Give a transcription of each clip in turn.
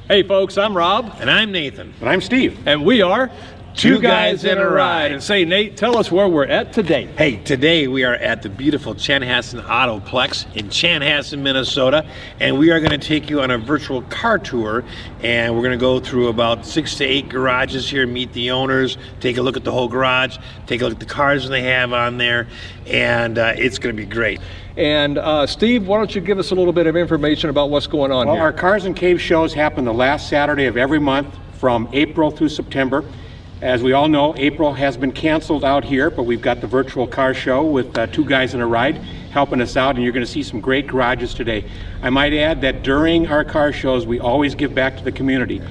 Hey folks, I'm Rob. And I'm Nathan. And I'm Steve. And we are Two Guys in a Ride. And say, Nate, tell us where we're at today. Hey, today we are at the beautiful Chanhassen Autoplex in Chanhassen, Minnesota. And we are going to take you on a virtual car tour. And we're going to go through about 6 to 8 garages here, meet the owners, take a look at the whole garage, take a look at the cars they have on there. And it's going to be great. And Steve, why don't you give us a little bit of information about what's going on Well, here? our Cars and Cave shows happen the last Saturday of every month from April through September. As we all know, April has been canceled out here, but we've got the virtual car show with Two Guys in a Ride helping us out, and you're going to see some great garages today. I might add that during our car shows, we always give back to the community.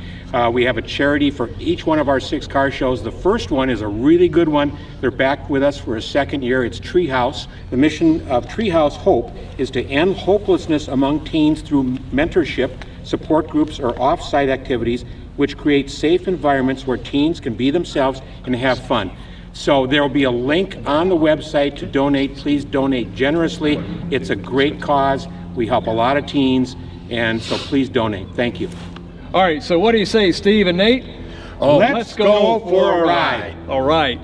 We have a charity for each one of our 6 car shows. The first one is a really good one. They're back with us for a second year. It's Treehouse. The mission of Treehouse Hope is to end hopelessness among teens through mentorship, support groups, or off-site activities which create safe environments where teens can be themselves and have fun. So there will be a link on the website to donate. Please donate generously. It's a great cause. We help a lot of teens, and so please donate. Thank you. All right, so what do you say, Steve and Nate? Oh, let's go for a ride. All right.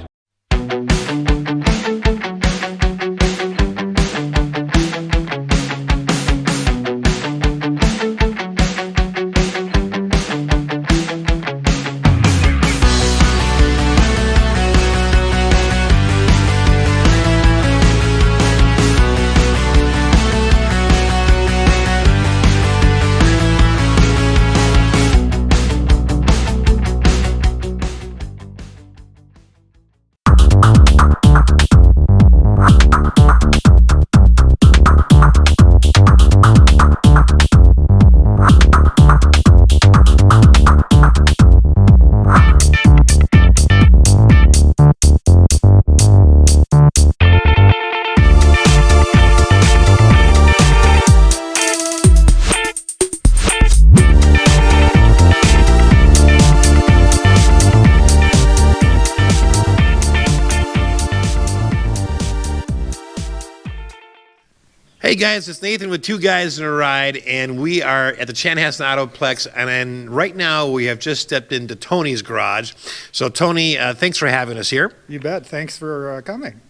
Hey guys, it's Nathan with Two Guys in a Ride, and we are at the Chanhassen Autoplex, and then right now we have just stepped into Tony's garage. So Tony, thanks for having us here. You bet. Thanks for coming.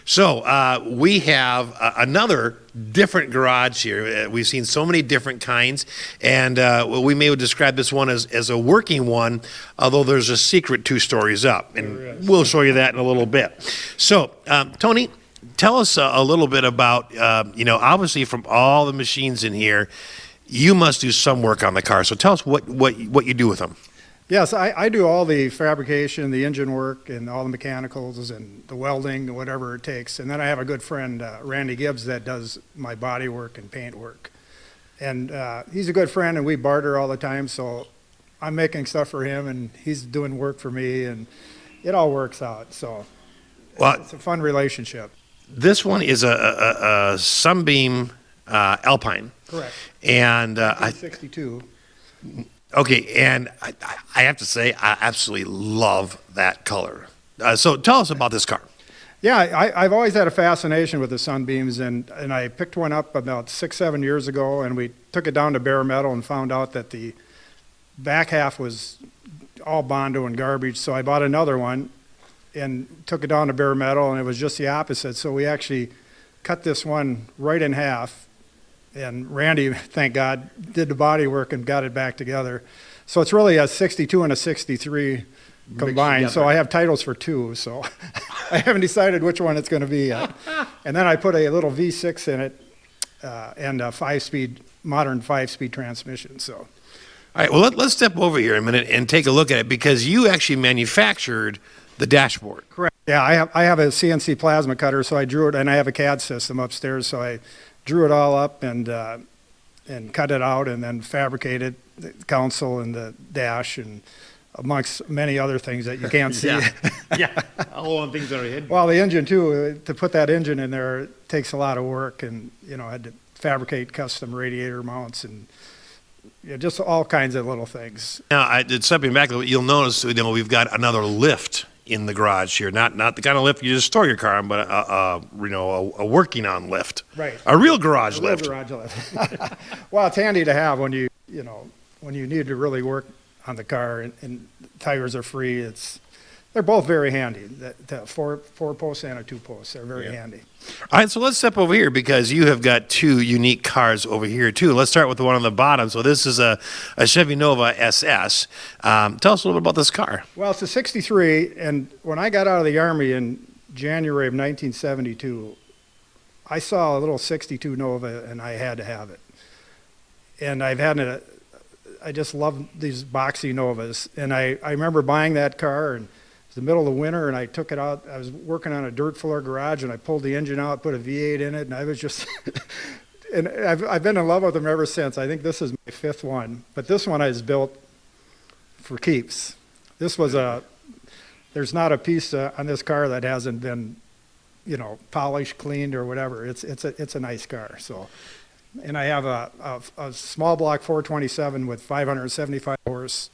So we have another different garage here. We've seen so many different kinds, and we may describe this one as a working one, although there's a secret 2 stories up, and we'll show you that in a little bit. So Tony, tell us a little bit about, obviously from all the machines in here, you must do some work on the car. So tell us what you do with them. Yes, I do all the fabrication, the engine work, and all the mechanicals and the welding, whatever it takes. And then I have a good friend, Randy Gibbs, that does my body work and paint work. And he's a good friend, and we barter all the time. So I'm making stuff for him, and he's doing work for me, and it all works out. So it's a fun relationship. This one is a Sunbeam Alpine. Correct. And 1962. Okay, and I have to say, I absolutely love that color. So tell us about this car. Yeah, I've always had a fascination with the Sunbeams, and I picked one up about 6-7 years ago, and we took it down to bare metal and found out that the back half was all Bondo and garbage, so I bought another one and took it down to bare metal, and it was just the opposite. So we actually cut this one right in half, and Randy, thank God, did the body work and got it back together. So it's really a 62 and a 63 combined. So I have titles for 2, so I haven't decided which one it's going to be yet. And then I put a little V6 in it and a 5-speed, modern 5-speed transmission. So. All right, well, let's step over here a minute and take a look at it, because you actually manufactured the dashboard. Correct. Yeah, I have a CNC plasma cutter, so I drew it, and I have a CAD system upstairs, so I drew it all up and cut it out, and then fabricated the console and the dash, and amongst many other things that you can't see. Yeah, all things that are hidden. Well, the engine too. To put that engine in there takes a lot of work, and I had to fabricate custom radiator mounts and just all kinds of little things. Now, stepping back a little bit, you'll notice we've got another lift in the garage here. Not the kind of lift you just store your car on, but a working on lift. Right. A real garage lift. Real garage lift. Well, it's handy to have when you when you need to really work on the car and tires are free, they're both very handy. The four posts and a 2-post, they're very handy. All right, so let's step over here because you have got two unique cars over here too. Let's start with the one on the bottom. So this is a Chevy Nova SS. Tell us a little bit about this car. Well, it's a 63, and when I got out of the Army in January of 1972, I saw a little 62 Nova, and I had to have it. And I just love these boxy Novas. And I remember buying that car, and it was the middle of the winter, and I took it out. I was working on a dirt floor garage, and I pulled the engine out, put a V8 in it, and I was just, and I've been in love with them ever since. I think this is my 5th one. But this one is built for keeps. This was there's not a piece on this car that hasn't been, polished, cleaned, or whatever. It's a nice car. So, and I have a small block 427 with 575 horse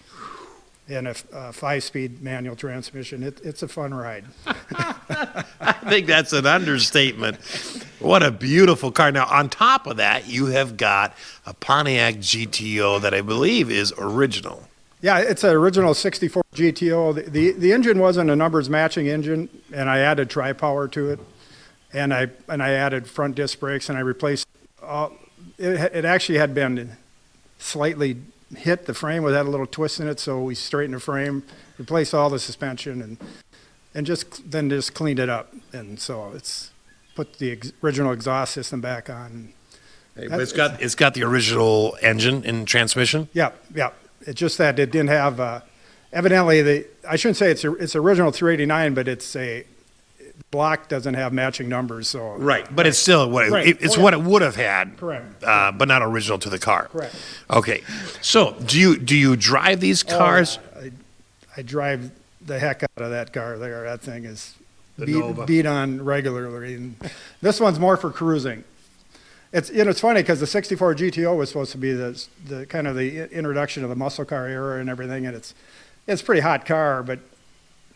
and a 5-speed manual transmission. It's a fun ride. I think that's an understatement. What a beautiful car. Now, on top of that, you have got a Pontiac Gto that I believe is original. Yeah, it's an original 64 GTO. The engine wasn't a numbers matching engine, and I added tri-power to it, and I added front disc brakes, and I replaced. It actually had been slightly hit. The frame had a little twist in it, so we straightened the frame, replaced all the suspension, and just cleaned it up, and so it's put the original exhaust system back on. Hey, but it's got the original engine and transmission. Yeah. It's just that it didn't have, evidently, I shouldn't say it's original 389, but the block doesn't have matching numbers. So Right, but it's still what what it would have had. Correct. But not original to the car. Correct. Okay, so do you drive these cars? I drive the heck out of that car there. That thing is Nova. beat on regularly. And this one's more for cruising. It's funny because the 64 GTO was supposed to be the kind of the introduction of the muscle car era and everything, and it's a pretty hot car, but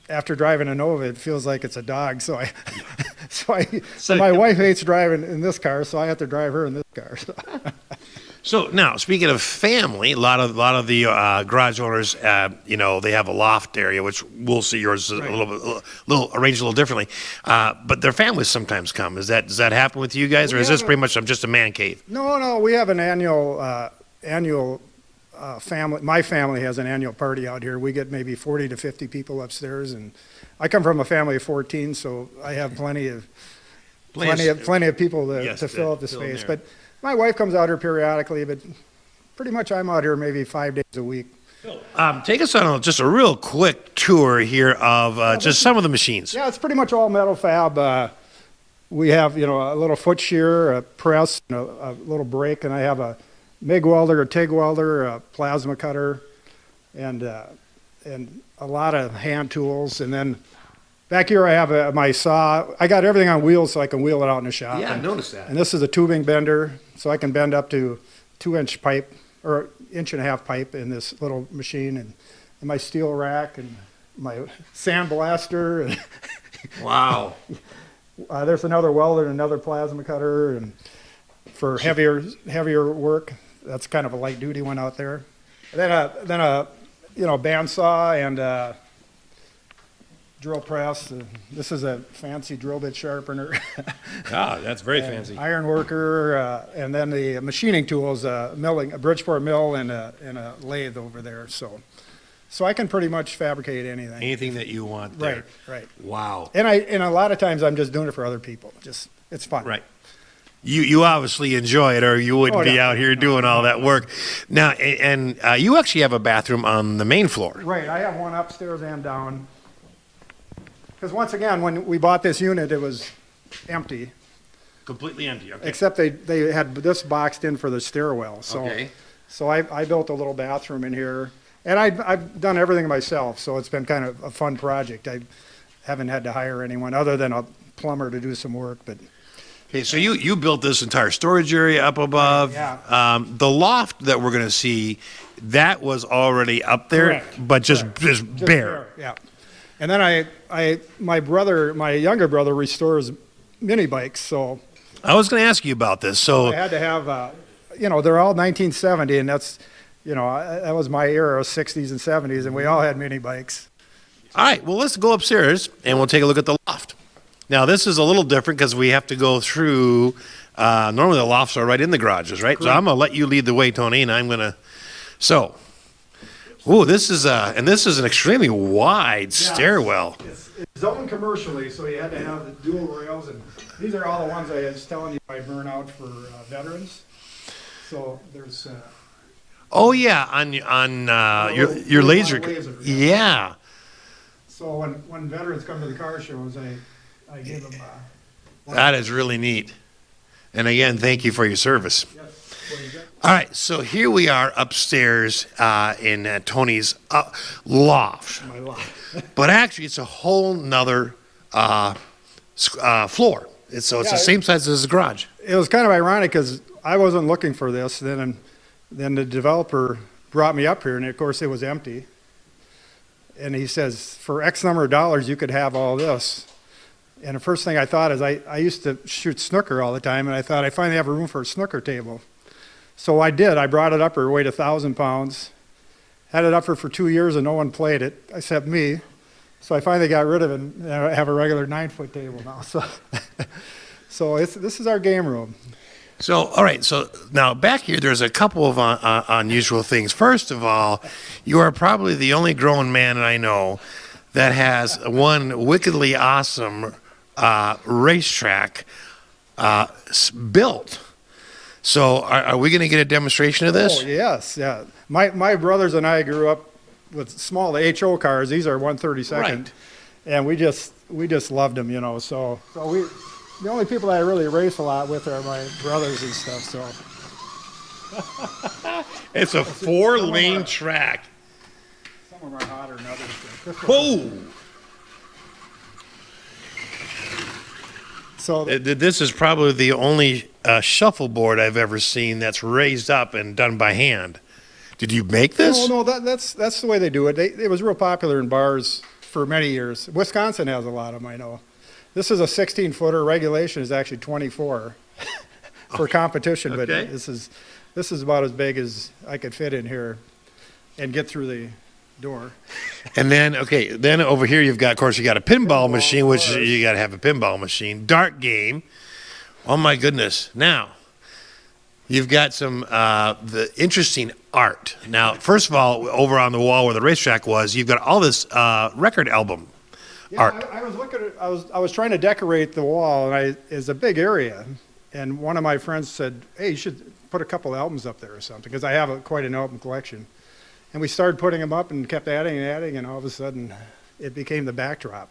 after driving a Nova, it feels like it's a dog. So my wife hates driving in this car, so I have to drive her in this car. So now, speaking of family, a lot of the garage owners, they have a loft area, which we'll see yours a little arranged a little differently. But their families sometimes come. Does that happen with you guys, or is this pretty much just a man cave? No, we have an annual family. My family has an annual party out here. We get maybe 40 to 50 people upstairs, and I come from a family of 14, so I have plenty of people to fill up the space. But my wife comes out here periodically, but pretty much I'm out here maybe 5 days a week. Take us on just a real quick tour here of just some of the machines. Yeah, it's pretty much all metal fab. We have, a little foot shear, a press, and a little brake, and I have a MIG welder, a TIG welder, a plasma cutter, and a lot of hand tools. And then back here I have my saw. I got everything on wheels so I can wheel it out in the shop. Yeah, I noticed that. And this is a tubing bender, so I can bend up to 2-inch pipe or 1.5-inch pipe in this little machine, and my steel rack and my sand blaster. And Wow. There's another welder and another plasma cutter, and for heavier work. That's kind of a light duty one out there. And then a bandsaw and drill press. This is a fancy drill bit sharpener. That's very fancy. Iron worker, and then the machining tools, a Bridgeport mill and a lathe over there. So I can pretty much fabricate anything. Anything that you want there. Right. Wow. And a lot of times I'm just doing it for other people. It's fun. Right. You obviously enjoy it, or you wouldn't be out here doing all that work. Now, and you actually have a bathroom on the main floor. Right. I have one upstairs and down. Because once again, when we bought this unit, it was empty. Completely empty. Okay. Except they had this boxed in for the stairwell. So I built a little bathroom in here. And I've done everything myself, so it's been kind of a fun project. I haven't had to hire anyone other than a plumber to do some work. But Okay, so you built this entire storage area up above. Yeah. The loft that we're going to see, that was already up there, Correct. but just bare. Yeah. And then my younger brother restores mini bikes, so I was going to ask you about this. So I had to have, they're all 1970, and you know, that was my era of 60s and 70s, and we all had mini bikes. All right, well, let's go upstairs and we'll take a look at the loft. Now, this is a little different because we have to go through, normally the lofts are right in the garages, right? So I'm going to let you lead the way, Tony, and I'm going to, so, ooh, this is an extremely wide stairwell. It's zoned commercially, so you had to have the dual rails, and these are all the ones I was telling you I burn out for veterans. So there's... Oh, yeah, on your laser. Yeah. So when veterans come to the car shows, I give them... That is really neat. And again, thank you for your service. Yes. What do you got? All right, so here we are upstairs in Tony's loft. My loft. But actually, it's a whole nother floor. It's the same size as the garage. It was kind of ironic because I wasn't looking for this. Then the developer brought me up here, and of course it was empty. And he says, for X number of dollars, you could have all this. And the first thing I thought is I used to shoot snooker all the time, and I thought I finally have a room for a snooker table. So I did. I brought it up here, weighed 1,000 pounds. Had it up here for 2 years, and no one played it except me. So I finally got rid of it, and I have a regular 9-foot table now. So this is our game room. So, all right, so now back here, there's a couple of unusual things. First of all, you are probably the only grown man I know that has one wickedly awesome racetrack built. So are we going to get a demonstration of this? Oh, yes, yeah. My brothers and I grew up with small HO cars. These are 132nd. Right. And we just loved them, you know. So the only people that I really race a lot with are my brothers and stuff, so. It's a 4-lane track. Some of them are hotter than others. Whoa! So This is probably the only shuffleboard I've ever seen that's raised up and done by hand. Did you make this? No, that's the way they do it. It was real popular in bars for many years. Wisconsin has a lot of them, I know. This is a 16-footer. Regulation is actually 24 for competition, but Okay. this is about as big as I could fit in here and get through the door. And then, then over here you've got, of course, you got a pinball machine, which you got to have a pinball machine. Dart game. Oh my goodness. Now, you've got some the interesting art. Now, first of all, over on the wall where the racetrack was, you've got all this record album art. I was looking at, I was trying to decorate the wall, and it's a big area, and one of my friends said, "Hey, you should put a couple albums up there or something," because I have quite an album collection. And we started putting them up and kept adding and adding, and all of a sudden, it became the backdrop.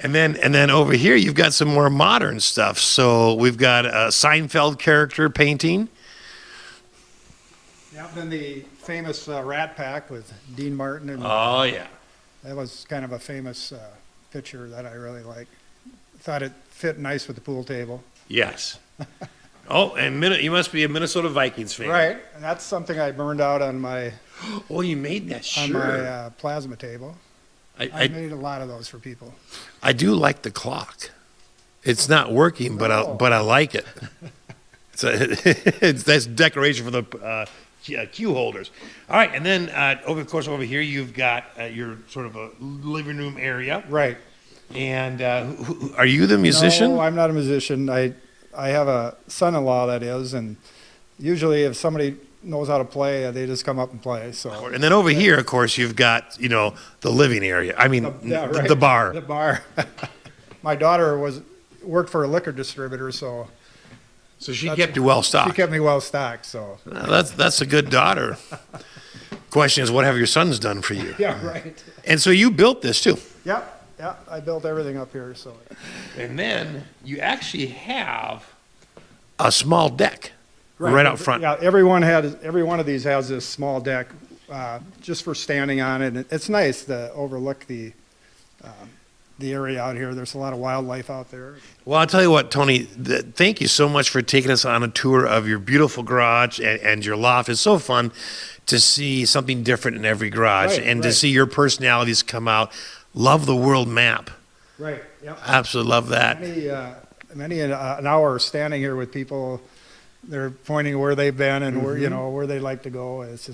And then over here you've got some more modern stuff. So we've got a Seinfeld character painting. Yeah, then the famous Rat Pack with Dean Martin, and Oh yeah. that was kind of a famous picture that I really liked. Thought it fit nice with the pool table. Yes. Oh, and you must be a Minnesota Vikings fan. Right, and that's something I burned out on my Oh, you made that on sure. my plasma table. I I made a lot of those for people. do like the clock. It's not working, but I like it. That's decoration for the cue holders. All right, and then over here you've got your sort of a living room area. Right. And are you the musician? No, I'm not a musician. I have a son-in-law that is, and usually if somebody knows how to play, they just come up and play. So. And then over here, of course, you've got the living area. I mean, Yeah, right. the bar. The bar. My daughter worked for a liquor distributor, so So she kept you well she stocked. kept me well stocked. So. That's a good daughter. Question is, what have your sons done for you? Yeah, right. And so you built this too. Yep. Yeah, I built everything up here. So. And then you actually have a small deck right out front. Yeah, every one of these has this small deck just for standing on it. And it's nice to overlook the area out here. There's a lot of wildlife out there. Well, I'll tell you what, Tony, thank you so much for taking us on a tour of your beautiful garage and your loft. It's so fun to see something different in every garage and to see your personalities come out. Love the world map. Right. Yep. Absolutely love that. Many an hour standing here with people they're pointing where they've been and where, you Mm-hmm. know, where they like to go. It's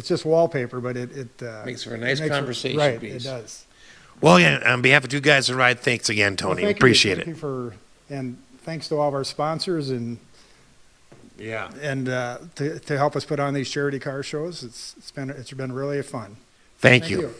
just wallpaper, but it Makes for a nice it makes conversation right, piece. it does. Well, yeah, on behalf of Two Guys in a Ride, thanks again, Well, Tony. thank you. Appreciate Thank it. you and thanks to all of our sponsors and Yeah. to help us put on these charity car shows. It's been really fun. Thank you.